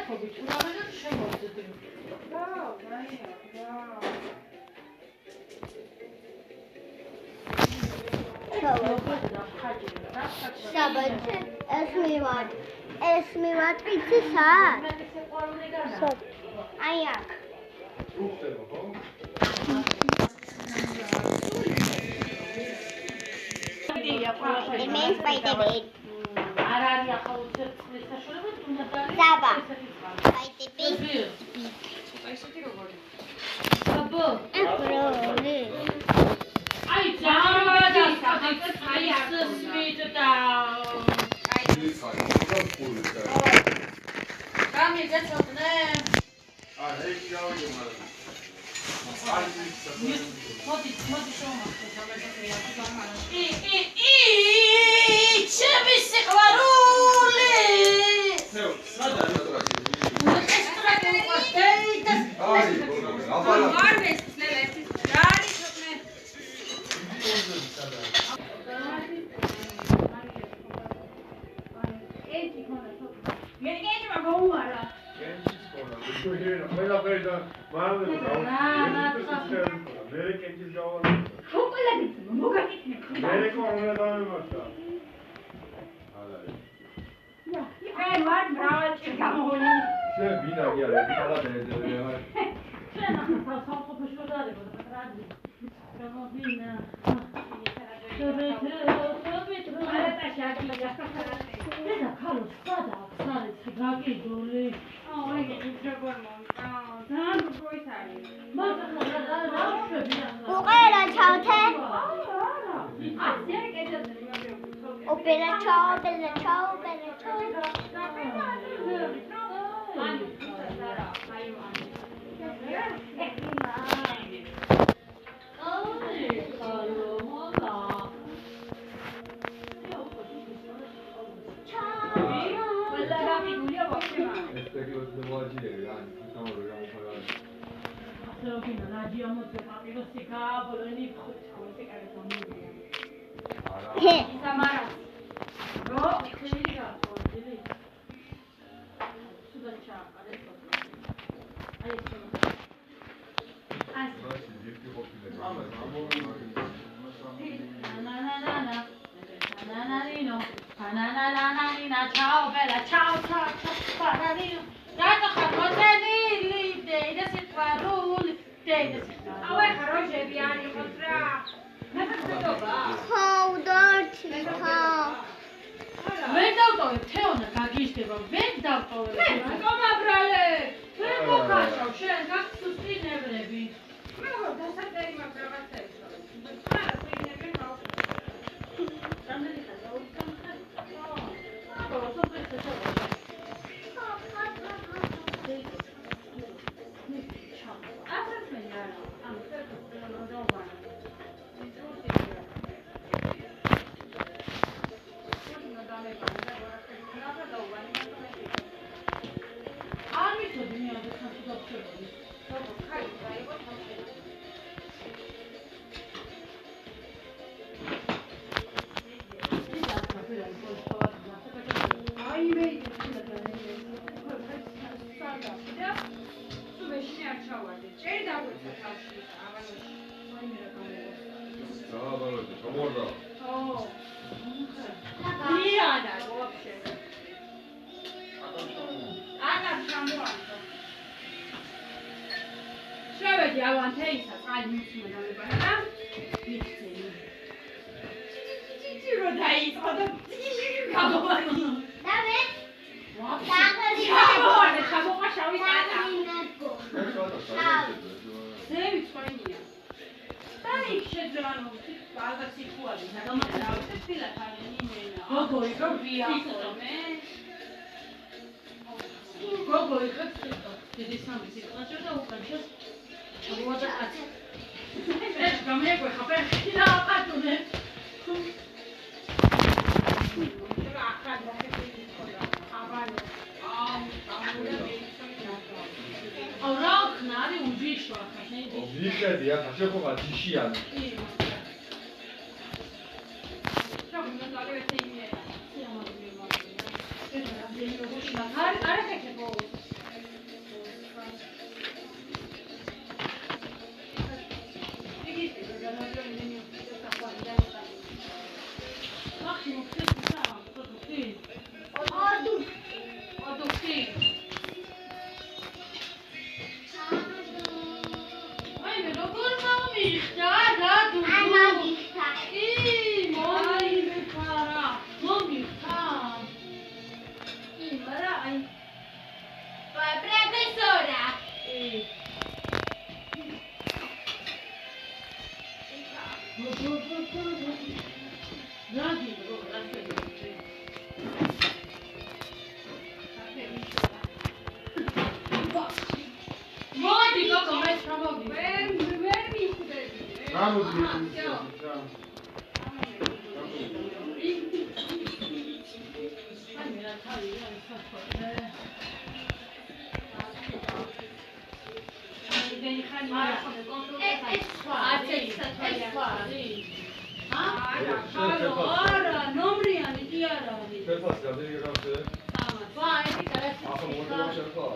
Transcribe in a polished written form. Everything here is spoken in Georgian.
ხობით ურავენ შემოძდი. ეს მივარ პიცისა? აი აქ. უხდება ხო? იმენ სპაიდერმენ. არ არის ახალ წლის საშუალება, თუნდაც არის. დაბა. სპაიდერმენ. ცოტა ისეთი როგორი. აბა. ბროლი. აი ძალიან აი ეს სვიტ და ის ხარ, უბრალოდ პული და. გამიგეცოდნე? არა, ეს გავიგე მაგრამ. მოდი შევამახსოვრ გამეცხრია თამარა. ჩემი სიყვარული. ნუ, სადა რა ტრაკი? ეს ტრაკი უყურდეი და აი, აბა. მარვეს ნელა ეს რა არის ხმე? გენიგი მაგოუმარა. ყველაფერი და მარვეს გავუშვი. მე კენჭის გავალ. შოკოლადი მოგაკეთებ. მე კორნა დავემართა. არა. აი ვარ მრავალჭი გამოვული. შენ ბინაგი არა, ბინაგი არა. შენ ახლა სამყოფოში რა დადებოდა პატრადი. გამოვინა. ალატაში აგია. და ქალო სადა აქვს გაკიდული. აი გიჟებორ მომწა. და როის არის. მაგრამ რა შვები ახლა. უყერა ჩავთე. ასე კეთებდი მაგრამ. ოპერა ჩაო. Ciao bella, ciao. Pararino. Dato carmotelli, dei da sitwaruli, dei da sitwaruli. აი ხაროჟები არის იყოს რა. ნახეთობა. ვერ დავტოვებ თეონა გაგიშდება, ვერ დავტოვებ. რატომ აბრალე? ვერ მოგხარშავ შენ გახსუსტი ნევრები. მე როგორ დასაწერი მაქვს რაღაცებს. არა, შეიძლება გავხსნა. რამდენი ხანია? 20 ხანი. აბა, სოფლის შეჭამა. შევედი ავანთეისა წყალი მიცმედა და მიხცენი. რო დაიწყო და გავოვანი. დავე. ჩამოყვა შავი კატა. ზევი წვენია. და იქ შეძრანო ალბათ სიხუადი გადამოწევს ფილა თანინენა. გოგო იყო ვიახome. გოგო იყო დიდი სამი სიტყვაში და უკანჩეს ჩამოვადა კაცი. ეს გამიაკვე ხაფე ხილა აპატუნე. რა ახალ რაკეტი ხოდა. აბანო. რა ხნარი უჯიშვა ხა. ვიხედი ახლა შეხობა ჯიშიანი. Максимум 6 сам. Продукты. Продукты. Ай, მე როგორ მომიხდა რა დუ. ი, მომიხდა რა. მომიხდა. ი, მარა აი. Profesora. Ради, ради. მოდი გოგო მე ჩამოვიდი. ვერ მიხვდები. გამოდი აი რა თავი რა ისახო. აი ხანი ახლა კონტროლი არა, ნომრიანი კი არა არის. ფერფას გადაიგე გამზე. სამა. ვა, ეს კი არა. ახლა მოდი შევქვა.